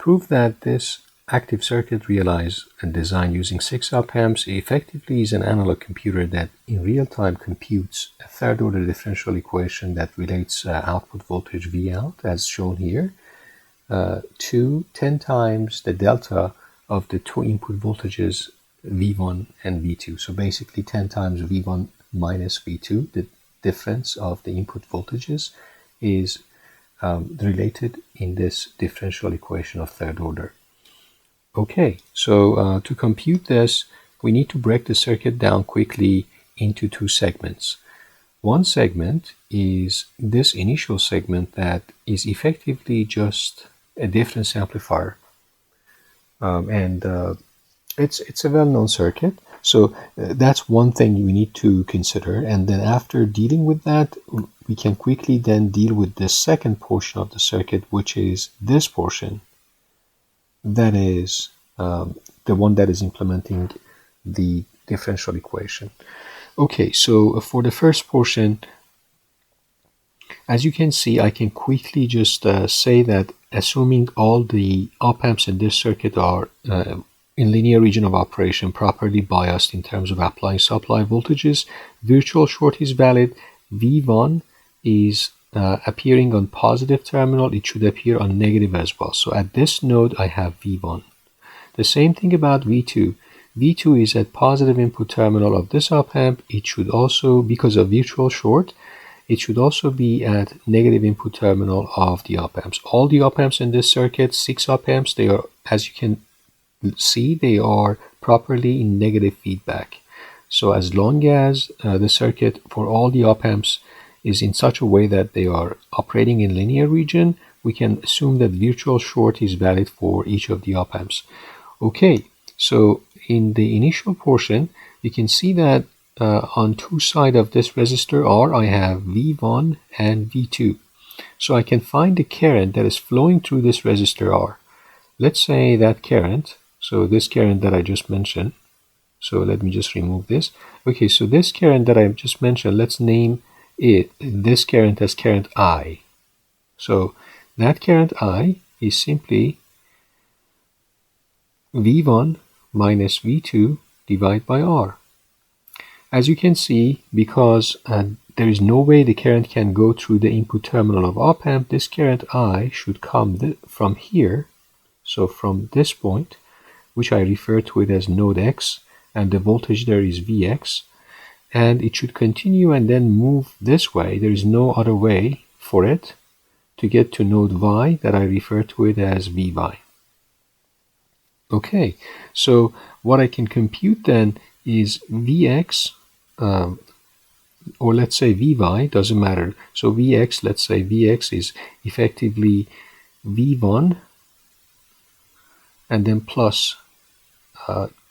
prove that this active circuit realized and designed using 6 op-amps effectively is an analog computer that in real time computes a third-order differential equation that relates output voltage Vout, as shown here, to 10 times the delta of the two input voltages V1 and V2. So basically 10 times V1 minus V2, the difference of the input voltages, is related in this differential equation of third order. Okay, so to compute this, we need to break the circuit down quickly into two segments. One segment is this initial segment that is effectively just a difference amplifier, and it's a well-known circuit. So that's one thing we need to consider, and then after dealing with that, we can quickly then deal with the second portion of the circuit, which is this portion. That is the one that is implementing the differential equation. Okay, so for the first portion, as you can see, I can quickly just say that assuming all the op-amps in this circuit are in linear region of operation, properly biased in terms of applying supply voltages, virtual short is valid, V1 is appearing on positive terminal, it should appear on negative as well. So at this node, I have V1. The same thing about V2. V2 is at positive input terminal of this op-amp. It should also, because of virtual short, it should also be at negative input terminal of the op-amps. All the op-amps in this circuit, 6 op-amps, they are, as you can see, they are properly in negative feedback. So as long as the circuit for all the op-amps is in such a way that they are operating in linear region, we can assume that virtual short is valid for each of the op-amps. Okay, so in the initial portion, you can see that on two sides of this resistor R, I have V1 and V2. So I can find the current that is flowing through this resistor R. Let's say that current, so this current that I just mentioned, so let me just remove this. Okay, so this current that I just mentioned, let's name this current as current I. So that current I is simply V1 minus V2 divided by R. As you can see, because there is no way the current can go through the input terminal of op-amp, this current I should come from here, so from this point, which I refer to it as node X, and the voltage there is Vx, and it should continue and then move this way. There is no other way for it to get to node Y, that I refer to it as Vy. Okay, so what I can compute then is Vx, or let's say Vy, doesn't matter. So Vx, let's say Vx is effectively V1 and then plus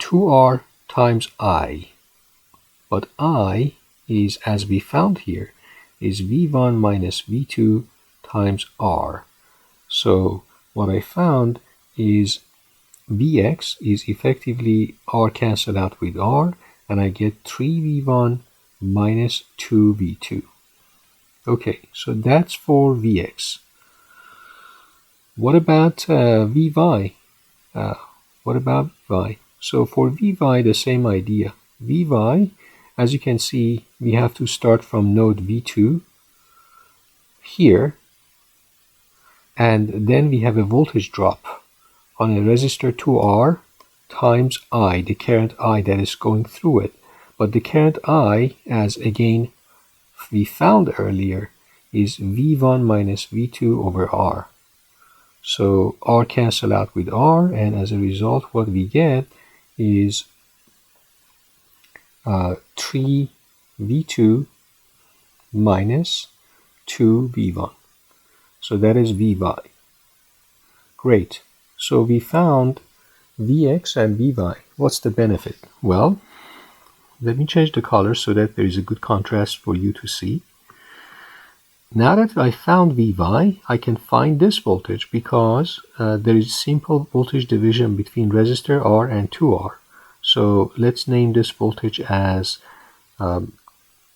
2R times I. But I is, as we found here, is V1 minus V2 times R. So what I found is Vx is effectively R cancelled out with R, and I get 3V1 minus 2V2. Okay, so that's for Vx. What about Vy? What about Vy? So for Vy, the same idea. Vy, as you can see, we have to start from node V2 here, and then we have a voltage drop on a resistor 2R times I, the current I that is going through it. But the current I, as again we found earlier, is V1 minus V2 over R. So R cancel out with R, and as a result what we get is 3V2 minus 2V1. So that is Vy. Great. So we found Vx and Vy. What's the benefit? Well, let me change the color so that there is a good contrast for you to see. Now that I found Vy, I can find this voltage because there is simple voltage division between resistor R and 2R. So let's name this voltage as,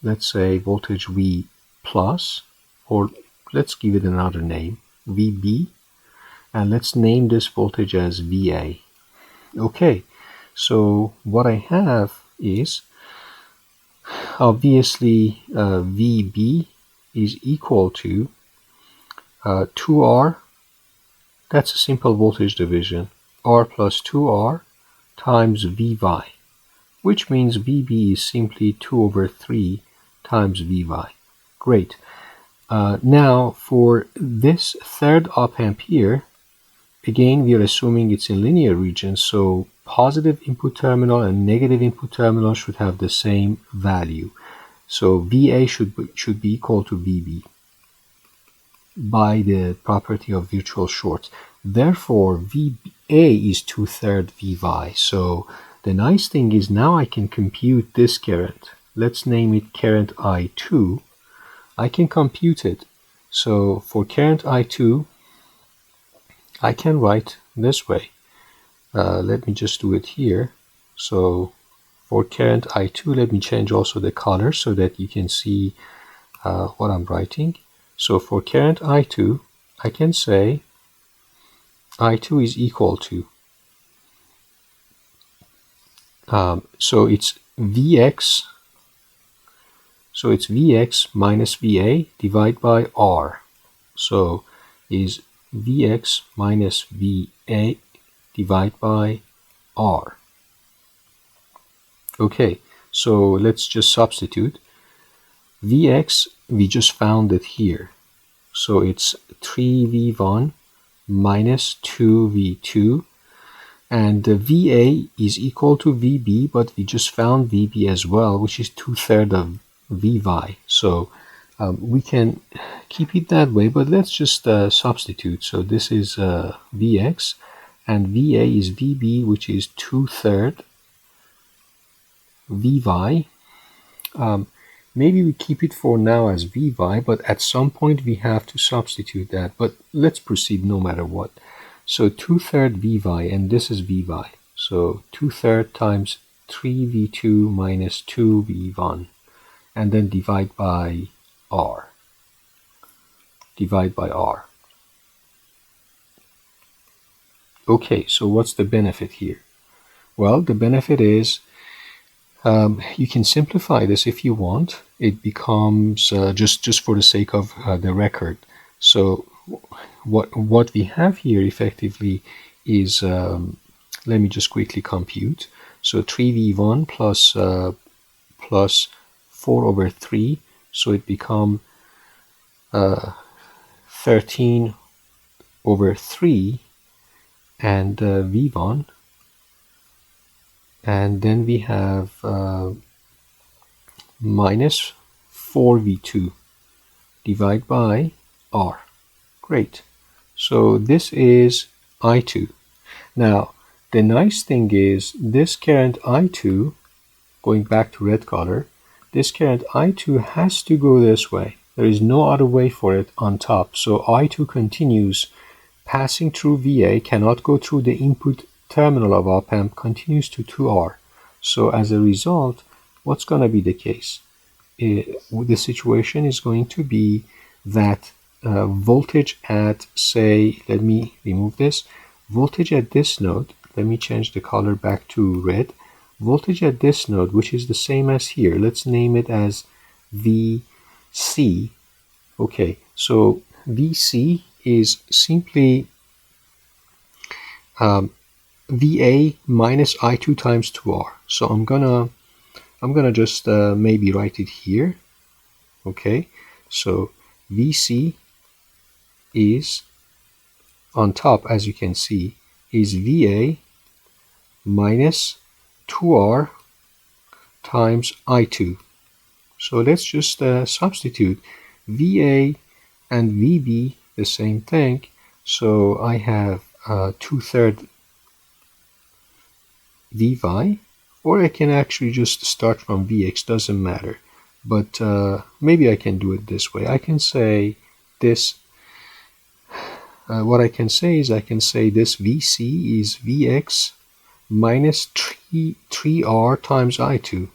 let's say, voltage V plus, or let's give it another name, VB. and let's name this voltage as VA. Okay, so what I have is obviously VB is equal to 2R, that's a simple voltage division, R plus 2R times VY, which means VB is simply 2 over 3 times VY. Great. Now for this third op-amp here, again we are assuming it's in linear region, so positive input terminal and negative input terminal should have the same value. So VA should be equal to VB by the property of virtual shorts. Therefore, VA is 2/3 VY. So the nice thing is now I can compute this current. Let's name it current I2. I can compute it. So for current I2, I can write this way. Let me just do it here. So for current I2, let me change also the color so that you can see what I'm writing. So for current I2, I can say I2 is equal to, so it's Vx, so it's Vx minus Va divided by R. So is Vx minus Va divided by R. Okay, so let's just substitute. Vx, we just found it here. So it's 3V1 minus 2V2. And VA is equal to VB, but we just found VB as well, which is 2/3 of VY. So we can keep it that way, but let's just substitute. So this is Vx, and VA is VB, which is 2/3 VY. Maybe we keep it for now as VY, but at some point we have to substitute that. But let's proceed no matter what. So 2/3 VY, and this is VY. So 2/3 times 3V2 minus 2V1, and then divide by R. Divide by R. Okay, so what's the benefit here? Well, the benefit is you can simplify this if you want. It becomes, just for the sake of the record. So what we have here effectively is, let me just quickly compute. So 3V1 plus 4 over 3, so it becomes 13 over 3, and V1, and then we have minus 4V2 divided by R. Great. So this is I2. Now, the nice thing is this current I2, going back to red color, this current I2 has to go this way. There is no other way for it on top. So I2 continues passing through VA, cannot go through the input terminal of op-amp, continues to 2R. So as a result, what's going to be the case? The situation is going to be that voltage at, say, let me remove this, voltage at this node, let me change the color back to red, voltage at this node, which is the same as here, let's name it as VC. Okay, so VC is simply VA minus I2 times 2R. So I'm gonna just maybe write it here. Okay, so VC is on top, as you can see, is VA minus 2R times I2. So let's just substitute VA and VB, the same thing. So I have 2/3 VY, or I can actually just start from Vx, doesn't matter. But maybe I can do it this way. I can say this, what I can say is I can say this VC is Vx minus 3R times I2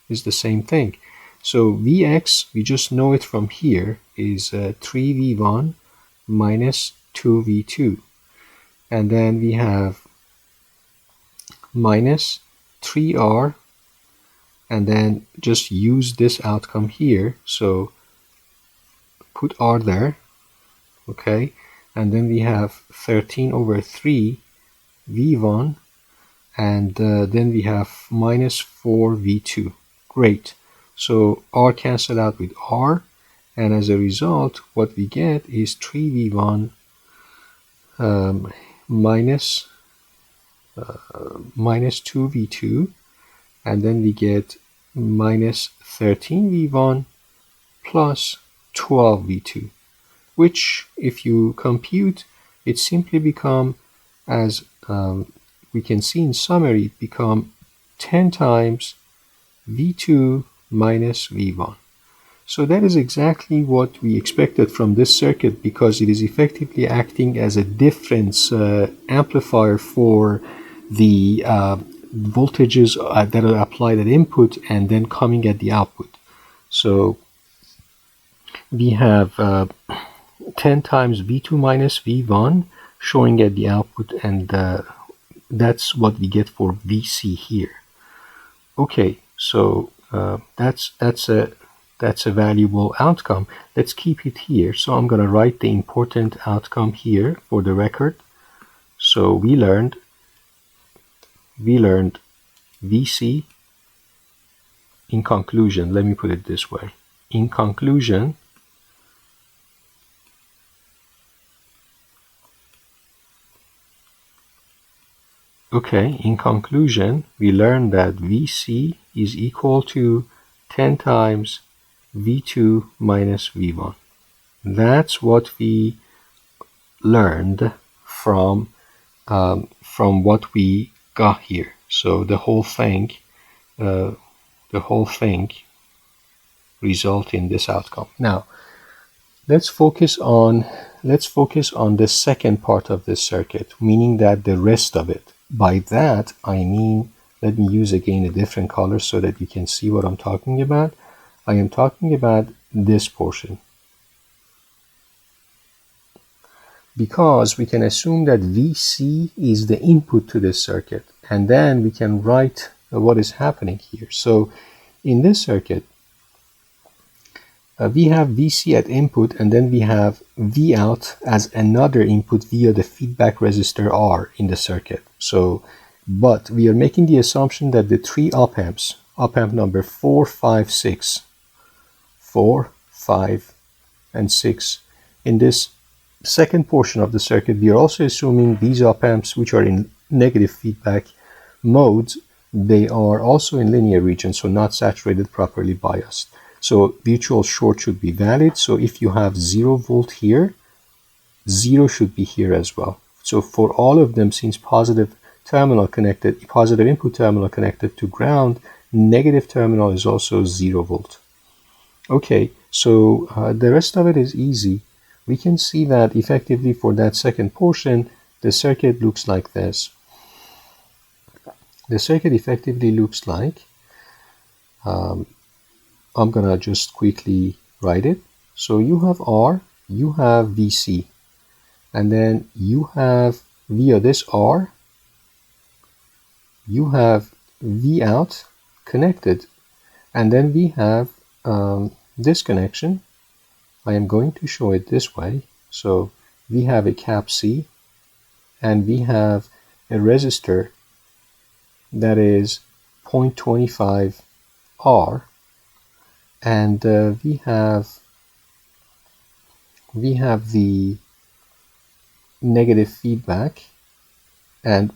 is the same thing. So Vx, we just know it from here, is 3V1 minus 2V2. And then we have minus 3R, and then just use this outcome here. So put R there, okay? And then we have 13 over 3 V1, and then we have minus 4 V2. Great. So R cancel out with R, and as a result, what we get is 3 V1 minus 2 V2, and then we get minus 13 V1 plus 12 V2, which if you compute, it simply become, as we can see in summary, it become 10 times V2 minus V1. So that is exactly what we expected from this circuit, because it is effectively acting as a difference amplifier for the voltages that are applied at input and then coming at the output. So we have 10 times V2 minus V1 showing at the output, and that's what we get for VC here. Okay, so that's a valuable outcome. Let's keep it here. So I'm going to write the important outcome here for the record. So we learned VC. In conclusion, let me put it this way. In conclusion, we learned that VC is equal to 10 times V2 minus V1. That's what we learned from what we got here. So the whole thing result in this outcome. Now let's focus on the second part of this circuit, meaning that the rest of it. By that I mean, let me use again a different color so that you can see what I'm talking about. I am talking about this portion, because we can assume that VC is the input to this circuit, and then we can write what is happening here. So in this circuit, we have VC at input, and then we have V out as another input via the feedback resistor R in the circuit. So, but we are making the assumption that the three op amps, op amp number 4, 5, 6, 4, 5, and 6, in this second portion of the circuit, we are also assuming these op amps, which are in negative feedback modes, they are also in linear region, so not saturated, properly biased. So virtual short should be valid. So if you have 0 volt here, 0 should be here as well. So for all of them, since positive input terminal connected to ground, negative terminal is also 0 volt. Okay, so the rest of it is easy. We can see that effectively for that second portion, the circuit looks like this. The circuit effectively looks like, I'm gonna just quickly write it. So you have R, you have VC, and then you have via this R, you have V out connected, and then we have this connection. I am going to show it this way. So we have a cap C, and we have a resistor that is 0.25 R, and we have the negative feedback and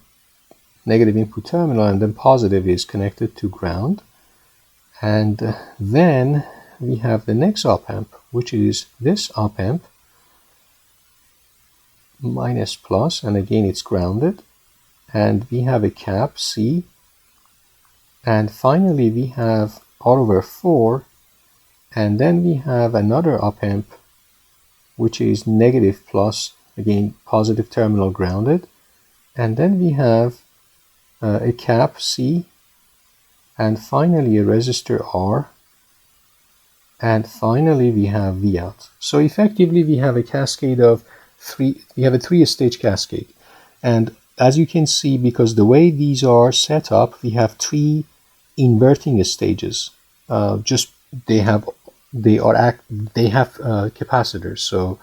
negative input terminal, and then positive is connected to ground. And then we have the next op amp, which is this op amp, minus plus, and again it's grounded, and we have a cap C, and finally we have R over 4, and then we have another op amp which is negative plus, again positive terminal grounded, and then we have a cap C, and finally a resistor R, and finally we have V out. So effectively we have a cascade of a three-stage cascade. And as you can see, because the way these are set up, we have three inverting stages. Just they have capacitors. So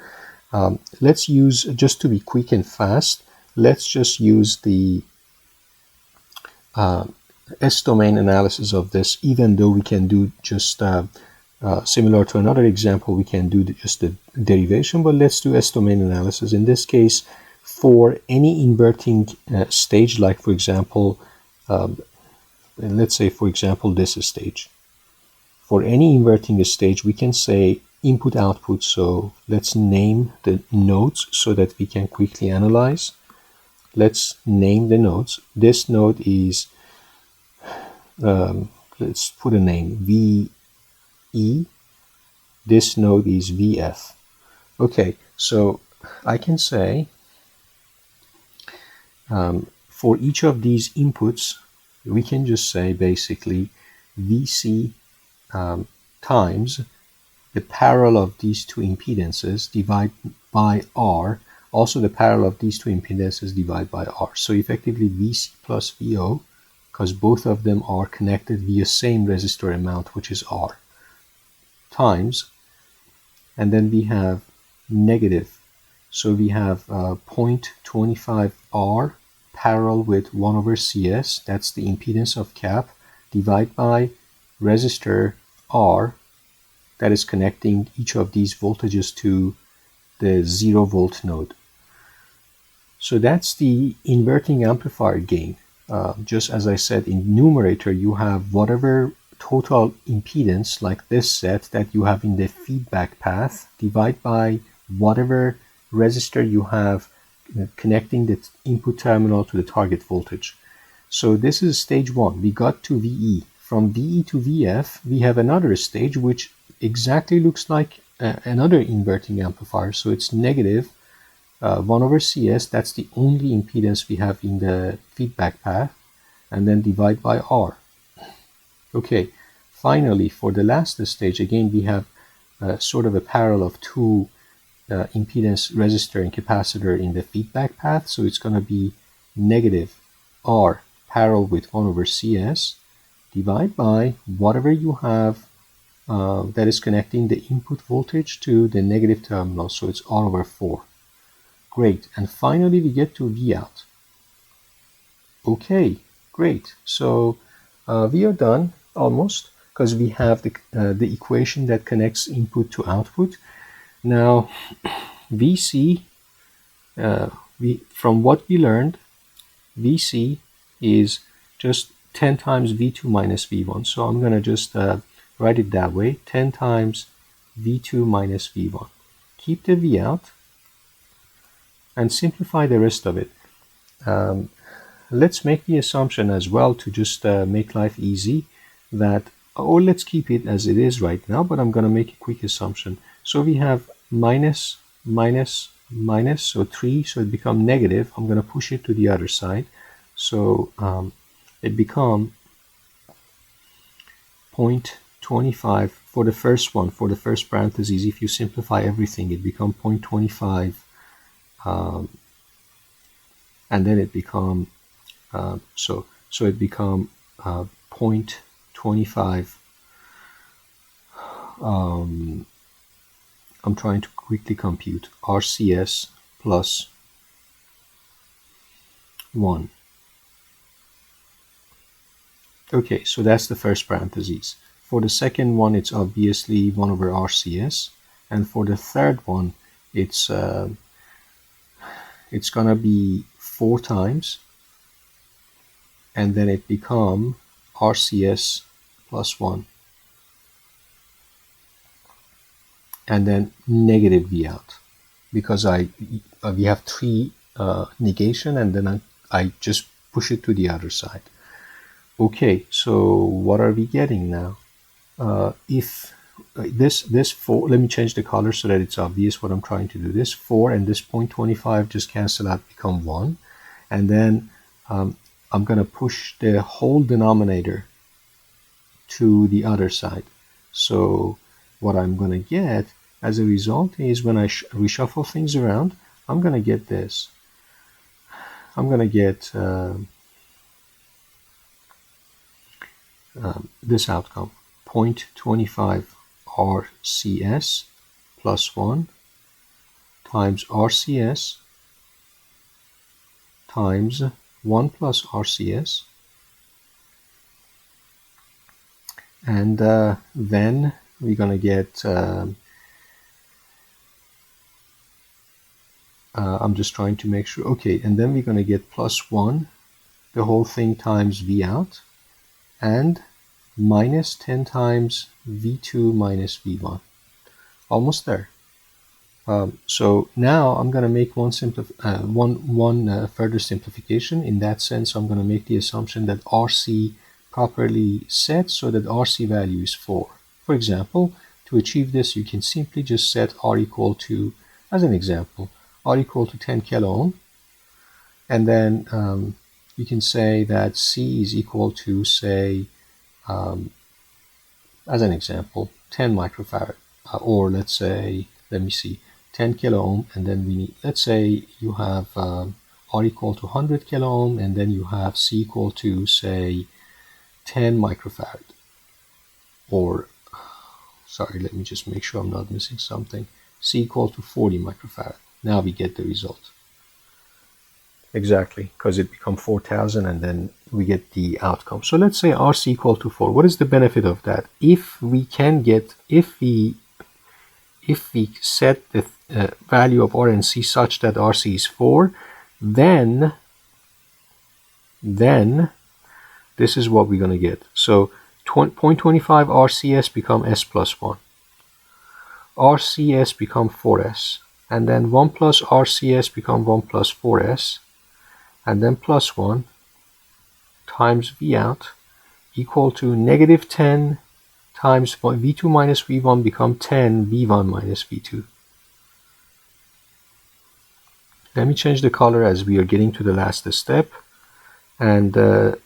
let's use, just to be quick and fast, let's just use the S-domain analysis of this, even though we can do just similar to another example, we can do just the derivation, but let's do S-domain analysis. In this case, for any inverting stage, like for example, let's say for example this stage. For any inverting stage, we can say input output. So let's name the nodes so that we can quickly analyze. Let's name the nodes. This node is, let's put a name, VE. This node is VF. Okay, so I can say for each of these inputs, we can just say basically VC times the parallel of these two impedances divided by R. Also the parallel of these two impedances divided by R. So effectively VC plus VO, because both of them are connected via same resistor amount, which is R, times, and then we have negative. So we have 0.25 R parallel with 1 over CS, that's the impedance of cap, divided by resistor R, that is connecting each of these voltages to the 0 volt node. So that's the inverting amplifier gain. Just as I said, in numerator you have whatever total impedance, like this set that you have in the feedback path, divided by whatever resistor you have connecting the input terminal to the target voltage. So this is stage 1. We got to VE. From VE to VF, we have another stage which exactly looks like another inverting amplifier. So it's negative 1 over CS, that's the only impedance we have in the feedback path, and then divide by R. Okay, finally, for the last stage, again, we have sort of a parallel of two impedance resistor and capacitor in the feedback path, so it's going to be negative R parallel with 1 over CS, divide by whatever you have that is connecting the input voltage to the negative terminal, so it's R over 4. Great, and finally we get to V out. Okay, great. So we are done almost, because we have the equation that connects input to output. Now VC, from what we learned, VC is just 10 times V2 minus V1. So I'm going to just write it that way, 10 times V2 minus V1. Keep the V out and simplify the rest of it. Let's make the assumption as well, to just make life easy, that, or let's keep it as it is right now, but I'm going to make a quick assumption. So we have minus, minus, minus, so 3, so it becomes negative. I'm going to push it to the other side. So it becomes 0.25 for the first one, for the first parentheses. If you simplify everything, it becomes 0.25, and then it becomes so it becomes 0.25. I'm trying to quickly compute RCS plus 1. Okay, so that's the first parentheses. For the second one, it's obviously 1 over RCS, and for the third one, it's gonna be 4 times, and then it become RCS plus 1, and then negative V out, because we have 3 negation, and then I just push it to the other side. Okay, so what are we getting now? If this 4, let me change the color so that it's obvious what I'm trying to do. This 4 and this 0.25 just cancel out, become 1. And then I'm going to push the whole denominator to the other side. So what I'm going to get as a result is, when I reshuffle things around, I'm going to get this. I'm going to get this outcome, 0.25 RCS plus 1 times RCS times 1 plus RCS, and then we're going to get I'm just trying to make sure, okay, and then we're going to get plus 1 the whole thing times V out, and minus 10 times V2 minus V1. Almost there. So now I'm going to make one further simplification. In that sense, I'm going to make the assumption that RC properly set so that RC value is 4. For example, to achieve this, you can simply just set R equal to, as an example, R equal to 10 kilo ohm, and then you can say that C is equal to, say, as an example, 10 microfarad, or let's say, let me see, 10 kilo ohm, and then we need, let's say you have R equal to 100 kilo ohm, and then you have C equal to, say, 10 microfarad, or, sorry, let me just make sure I'm not missing something, C equal to 40 microfarad. Now we get the result. Exactly, because it becomes 4,000 and then we get the outcome. So let's say RC equal to 4. What is the benefit of that? If we can get, if we set the value of R and C such that RC is 4, then this is what we're going to get. So 0.25 RCS become S plus 1. RCS become 4S. And then 1 plus RCS become 1 plus 4S. And then plus 1 times V out equal to negative 10 times V2 minus V1 become 10 V1 minus V2. Let me change the color as we are getting to the last step. And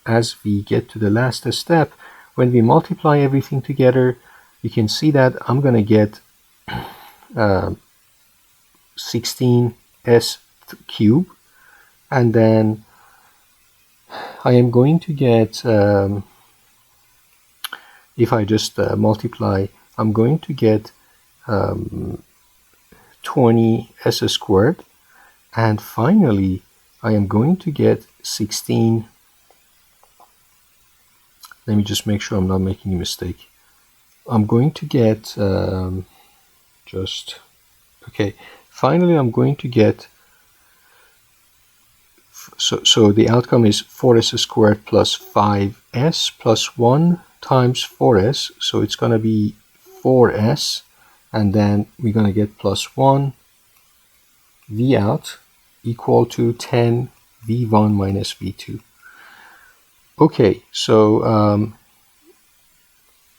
as we get to the last step, when we multiply everything together, you can see that I'm going to get 16S cube, and then I am going to get, if I just multiply, I'm going to get 20S squared, and finally I am going to get 16, let me just make sure I'm not making a mistake. I'm going to get okay, finally I'm going to get, so the outcome is 4S squared plus 5S plus 1 times 4S, so it's going to be 4S, and then we're going to get plus 1 V out equal to 10 V1 minus V2. Okay, so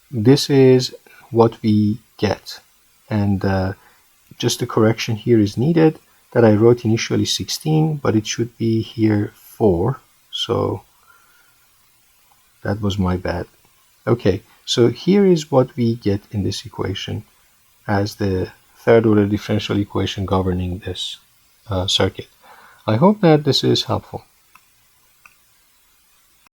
this is what we get, and just a correction here is needed, that I wrote initially 16, but it should be here 4, so that was my bad. Okay, so here is what we get in this equation as the third order differential equation governing this circuit. I hope that this is helpful.